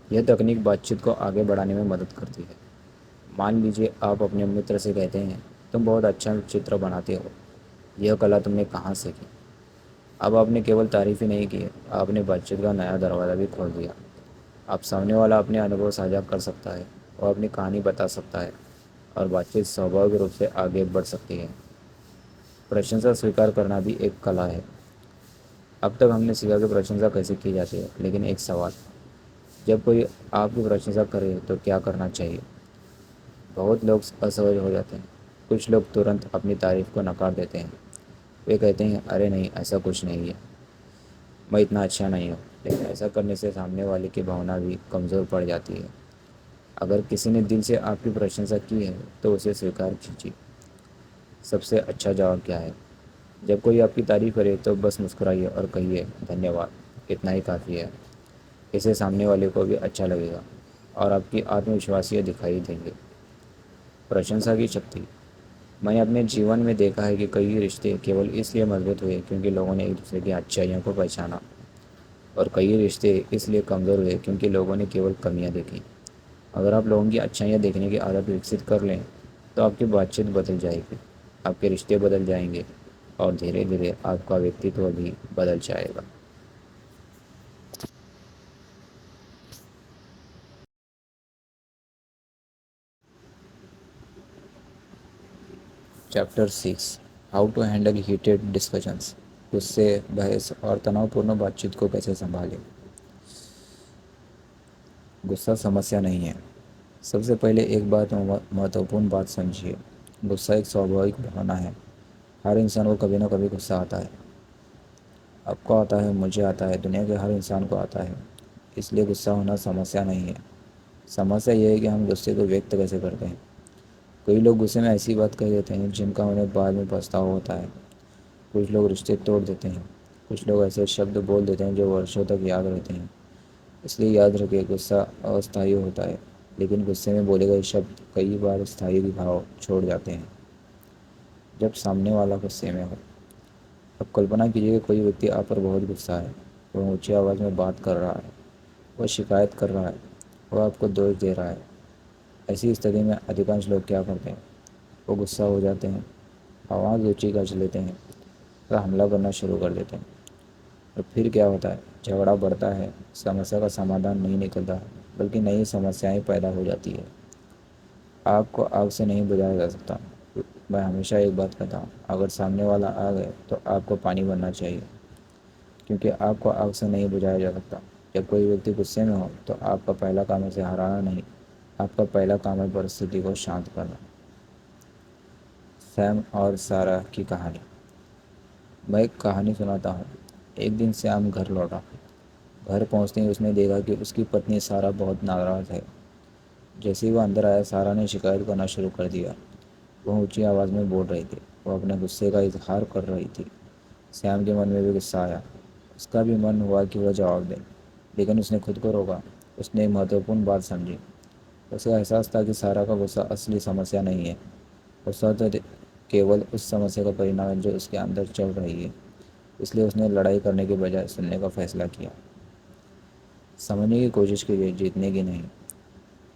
یہ تکنیک بات چیت کو آگے بڑھانے میں مدد کرتی ہے۔ مان لیجیے آپ اپنے متر سے کہتے ہیں تم بہت اچھا چتر بناتے ہو، یہ کلا تم نے کہاں سیکھی؟ اب آپ نے کیول تعریف ہی نہیں کی، آپ نے بات چیت کا نیا دروازہ بھی کھول دیا۔ آپ سامنے والا اپنے انوبھو ساجھا کر سکتا ہے، وہ اپنی کہانی بتا سکتا ہے، اور بات چیت سوابھاوک روپ سے آگے بڑھ سکتی ہے۔ پرشنسا سویکار کرنا بھی ایک کلا ہے۔ اب تک ہم نے سیکھا کہ پرشنسا کیسے کی جاتی ہے، لیکن ایک سوال، جب کوئی آپ کی پرشنسا کرے تو کیا کرنا چاہیے؟ بہت لوگ اسہج ہو جاتے ہیں۔ کچھ لوگ ترنت اپنی تعریف کو نکار دیتے ہیں، وہ کہتے ہیں ارے نہیں، ایسا کچھ نہیں ہے، میں اتنا اچھا نہیں ہوں۔ لیکن ایسا کرنے سے سامنے والے کی بھاونا بھی کمزور پڑ جاتی ہے۔ اگر کسی نے دل سے آپ کی پرشنسا کی ہے تو اسے سویکار کیجیے۔ سب سے اچھا جواب کیا ہے؟ جب کوئی آپ کی تعریف کرے تو بس مسکرائیے اور کہیے دھنیہ واد، اتنا ہی کافی ہے۔ اسے سامنے والے کو بھی اچھا لگے گا اور آپ کی آتم وشواسیہ دکھائی دیں گے۔ پرشنسا کی شکتی۔ میں نے اپنے جیون میں دیکھا ہے کہ کئی رشتے کیول اس لیے مضبوط ہوئے کیونکہ لوگوں نے ایک دوسرے کی اچھائیوں کو پہچانا، اور کئی رشتے اس لیے کمزور ہوئے کیونکہ لوگوں نے کیول کمیاں دیکھیں۔ اگر آپ لوگوں کی اچھائیاں دیکھنے کی عادت وکست کر لیں تو آپ کی بات چیت بدل جائے گی۔ آپ کے رشتے بدل جائیں گے اور دھیرے دھیرے آپ کا ویکتتو بھی بدل جائے گا۔ Chapter 6، how to handle heated discussions, غصے، بحث اور تناؤ پورن بات چیت کو کیسے سنبھالیں۔ غصہ سمسیا نہیں ہے۔ سب سے پہلے ایک بات مہتوپورن بات سمجھیے، غصہ ایک سوابھاوک بھاونا ہے۔ ہر انسان کو کبھی نہ کبھی غصہ آتا ہے۔ آپ کو آتا ہے، مجھے آتا ہے، دنیا کے ہر انسان کو آتا ہے۔ اس لیے غصہ ہونا سمسیا نہیں ہے۔ سمسیا یہ ہے کہ ہم غصے کو ویکت کیسے کرتے ہیں۔ کئی لوگ غصے میں ایسی بات کہہ دیتے ہیں جن کا انہیں بعد میں پچھتاوا ہوتا ہے۔ کچھ لوگ رشتے توڑ دیتے ہیں۔ کچھ لوگ ایسے شبد بول دیتے ہیں جو برسوں تک یاد رہتے ہیں۔ اس لیے یاد رکھیں، غصہ استھائی ہوتا ہے، لیکن غصے میں بولے گئے شبد کئی بار استھائی بھاؤ چھوڑ جاتے ہیں۔ جب سامنے والا غصے میں ہو، اب کلپنا کیجیے کہ کوئی ویکتی آپ پر بہت غصہ ہے، وہ اونچی آواز میں بات کر رہا ہے، وہ شکایت کر رہا ہے، وہ آپ کو دوش دے رہا ہے۔ ایسی استھتی میں ادھکانش لوگ کیا کرتے ہیں؟ وہ غصہ ہو جاتے ہیں، آواز اونچی کر لیتے ہیں اور حملہ کرنا شروع کر دیتے ہیں۔ اور پھر کیا ہوتا ہے؟ جھگڑا بڑھتا ہے، سمسیا کا سمادھان نہیں نکلتا، بلکہ نئی سمسیایں پیدا ہو جاتی ہے۔ آگ کو آگ سے نہیں بجھایا جا سکتا۔ میں ہمیشہ ایک بات کہتا ہوں، اگر سامنے والا آگ ہے تو آگ کو پانی بننا چاہیے، کیونکہ آگ کو آگ سے نہیں بجھایا جا سکتا۔ جب کوئی ویکتی غصے میں ہو تو آپ کا پہلا کام اسے ہرانا نہیں، آپ کا پہلا کام ہے پرستھتی کو شانت کرنا۔ سیم اور سارہ کی کہانی۔ میں ایک کہانی سناتا ہوں۔ ایک دن سیام گھر لوٹا۔ گھر پہنچتے ہی اس نے دیکھا کہ اس کی پتنی سارہ بہت ناراض ہے۔ جیسے ہی وہ اندر آیا، سارہ نے شکایت کرنا شروع کر دیا۔ وہ اونچی آواز میں بول رہی تھی، وہ اپنے غصے کا اظہار کر رہی تھی۔ سیام کے من میں بھی غصہ آیا۔ اس کا بھی من ہوا کہ وہ جواب دے، لیکن اس نے خود کو روکا۔ اس نے ایک مہتوپورن بات سمجھی۔ اسے احساس تھا کہ سارہ کا غصہ اصلی سمسیا نہیں ہے، غصہ تو کیول اس سمسیا کا پرینام ہے جو اس کے اندر چل رہی ہے۔ اس لیے اس نے لڑائی کرنے کے بجائے سننے کا فیصلہ کیا۔ سمجھنے کی کوشش کی، جیتنے کی نہیں۔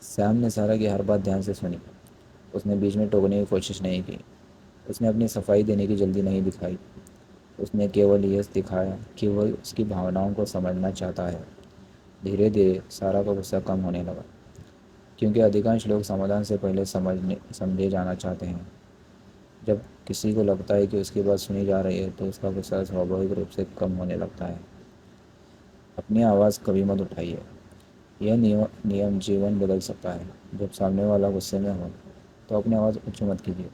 سیام نے سارہ کی ہر بات دھیان سے سنی۔ اس نے بیچ میں ٹوکنے کی کوشش نہیں کی۔ اس نے اپنی صفائی دینے کی جلدی نہیں دکھائی۔ اس نے کیول یہ دکھایا کہ وہ اس کی بھاوناؤں کو سمجھنا چاہتا ہے۔ دھیرے دھیرے سارہ کا غصہ کم ہونے لگا، کیونکہ ادھکانش لوگ سمادھان سے پہلے سمجھے جانا چاہتے ہیں۔ جب کسی کو لگتا ہے کہ اس کی بات سنی جا رہی ہے تو اس کا غصہ سوابھاوک روپ سے کم ہونے لگتا ہے۔ اپنی آواز کبھی مت اٹھائیے۔ یہ نیم جیون بدل سکتا ہے۔ جب سامنے والا غصے میں ہو تو اپنی آواز اونچی مت کیجیے،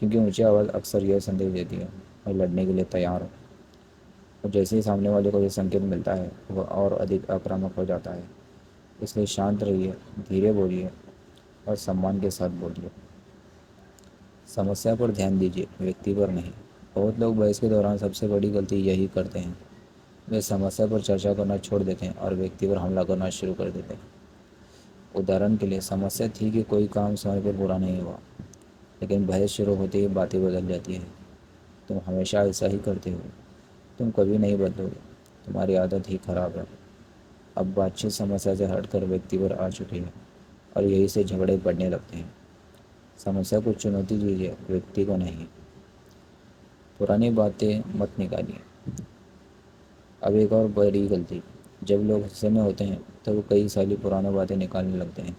کیونکہ اونچی آواز اکثر یہ سندیش دیتی ہے اور لڑنے کے لیے تیار ہو۔ اور جیسے ہی سامنے والے کو یہ سنکیت ملتا ہے، وہ اور ادھک آکرمک ہو جاتا ہے۔ اس لیے شانت رہیے، دھیرے بولیے اور سمان کے ساتھ بولیے۔ سمسیا پر دھیان دیجیے، ویکتی پر نہیں۔ بہت لوگ بحث کے دوران سب سے بڑی غلطی یہی کرتے ہیں، وہ سمسیا پر چرچا کرنا چھوڑ دیتے ہیں اور ویکتی پر حملہ کرنا شروع کر دیتے ہیں۔ ادھارن کے لیے، سمسیا تھی کہ کوئی کام سمے پر پورا نہیں ہوا، لیکن بحث شروع ہوتے ہی باتیں بدل جاتی ہیں۔ تم ہمیشہ ایسا ہی کرتے ہو، تم کبھی نہیں بدلو گے، تمہاری عادت ہی خراب ہے۔ اب بات چیت سمسیا سے ہٹ کر ویکتی پر آ چکی ہے اور یہی سے جھگڑے بڑھنے لگتے ہیں۔ سمسیا کو چنوتی دیجیے، ویکتی کو نہیں۔ پرانی باتیں مت نکالیے۔ اب ایک اور بڑی غلطی، جب لوگ غصے میں ہوتے ہیں تو وہ کئی سالی پرانی باتیں نکالنے لگتے ہیں۔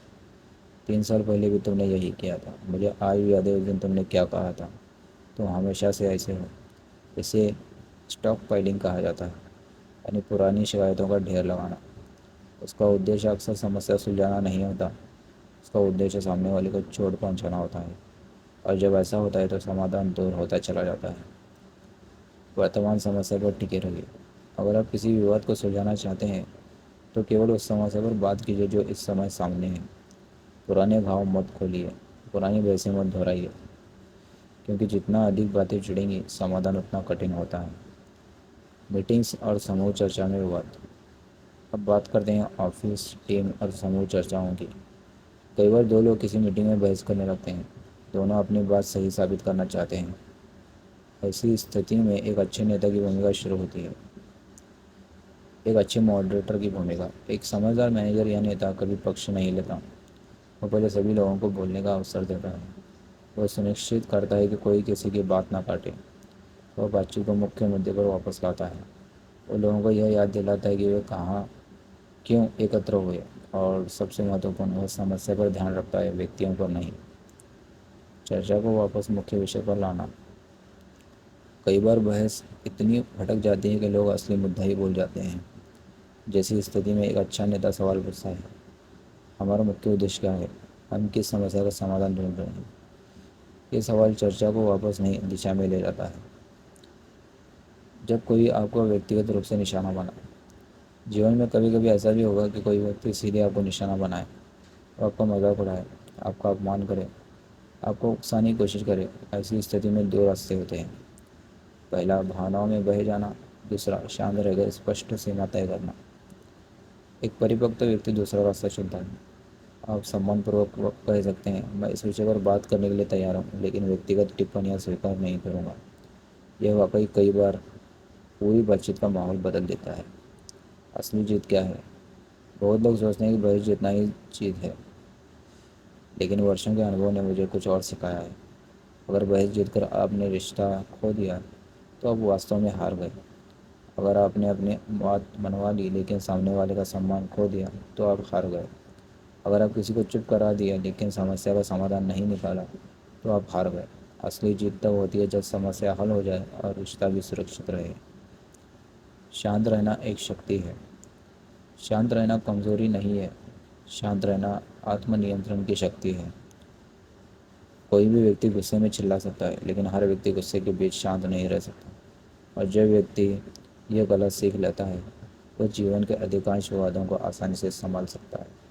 3 سال پہلے بھی تم نے یہی کیا تھا، مجھے آج بھی یاد ہے اس دن تم نے کیا کہا تھا، تم ہمیشہ سے ایسے ہو۔ اسے اسٹاک پائلنگ کہا جاتا ہے، یعنی پرانی شکایتوں کا ڈھیر لگانا۔ اس کا ادیش اکثر سمسیا سلجھانا نہیں ہوتا، اس کا ادیش سامنے والے کو چوٹ پہنچانا ہوتا ہے، اور جب ایسا ہوتا ہے تو سمادھان دور ہوتا چلا جاتا ہے۔ ورتمان سمسیا پر ٹکے رہیے۔ اگر آپ کسی وواد کو سلجھانا چاہتے ہیں تو کیول اس سمسیا پر بات کیجیے جو اس سمے سامنے ہے۔ پرانے گھاؤ مت کھولیے، پرانی بحثیں مت دہرائیے، کیونکہ جتنا ادھک باتیں جڑیں گی، سمادھان اتنا کٹھن ہوتا ہے۔ میٹنگز اور سموہ چرچا میں وواد۔ اب بات کرتے ہیں آفس، ٹیم اور سموہ چرچاؤں کی۔ کئی بار دو لوگ کسی میٹنگ میں بحث کرنے لگتے ہیں، دونوں اپنی بات صحیح ثابت کرنا چاہتے ہیں۔ ایسی استھتی میں ایک اچھے نیتا کی بھومکا شروع ہوتی ہے، ایک اچھے ماڈریٹر کی بھومکا۔ ایک سمجھدار مینیجر یا نیتا کبھی پکش نہیں لیتا، وہ پہلے سبھی لوگوں کو بولنے کا اوسر دیتا ہے۔ وہ سنشچت کرتا ہے کہ کوئی کسی کی بات نہ کاٹے۔ وہ بات چیت کو مکھیہ مدعے پر واپس لاتا ہے۔ وہ لوگوں کو یہ یاد دلاتا ہے کہ وہ کہاں کیوں ایکتر ہوئے، اور سب سے مہتوپورن وہ سمسیا پر دھیان رکھتا ہے، ویکتیوں پر نہیں۔ چرچا کو واپس مکھیہ وشے پر لانا۔ کئی بار بحث اتنی بھٹک جاتی ہے کہ لوگ اصلی مدعا ہی بھول جاتے ہیں۔ جیسی استھتی میں ایک اچھا نیتا سوال پوچھتا ہے، ہمارا مکھیہ ادیش کیا ہے، ہم کس سمسیا کا سمادھان ڈھونڈ رہے ہیں۔ یہ سوال چرچا کو واپس نئی دشا میں لے جاتا ہے۔ جب کوئی آپ کو ویکتیگت روپ سے نشانہ بنائے۔ جیون میں کبھی کبھی ایسا بھی ہوگا کہ کوئی ویکتی سیدھے آپ کو نشانہ بنائے، وہ آپ کا مذاق اڑائے، آپ کا اپمان کرے، آپ کو اکسانے کی کوشش کرے۔ ایسی استھتی میں دو راستے ہوتے ہیں۔ پہلا، بھاوناؤں میں بہہ جانا۔ دوسرا، شانت رہ کر اسپشٹ سیما طے کرنا۔ ایک پریپکو ویکتی دوسرا راستہ چنتا ہے۔ آپ سمان پوروک کہہ سکتے ہیں، میں اس وشے پر بات کرنے کے لیے تیار ہوں، لیکن ویکتیگت ٹپنیاں سویکار نہیں کروں گا۔ یہ واقعی کئی بار پوری بات چیت کا ماحول بدل دیتا ہے۔ اصلی جیت کیا ہے؟ بہت لوگ سوچتے ہیں کہ بحث جیتنا ہی جیت ہے، لیکن برسوں کے انوبھو نے مجھے کچھ اور سکھایا ہے۔ اگر بحث جیت کر آپ نے رشتہ کھو دیا تو آپ واستو میں ہار گئے۔ اگر آپ نے اپنی بات منوا لی لیکن سامنے والے کا سمان کھو دیا تو آپ ہار گئے۔ اگر آپ کسی کو چپ کرا دیا لیکن سمسیا کا سمادھان نہیں نکالا تو آپ ہار گئے۔ اصلی جیت تب ہوتی ہے جب سمسیا حل ہو جائے اور رشتہ بھی سرکشت رہے۔ شانت رہنا ایک شکتی ہے۔ شانت رہنا کمزوری نہیں ہے، شانت رہنا آتم نینترن کی شکتی ہے۔ کوئی بھی ویکتی غصے میں چلا سکتا ہے، لیکن ہر ویکتی غصے کے بیچ شانت نہیں رہ سکتا۔ اور جو ویکتی یہ غلط سیکھ لیتا ہے وہ جیون کے ادھیکانش وادوں کو آسانی سے سنبھال سکتا ہے۔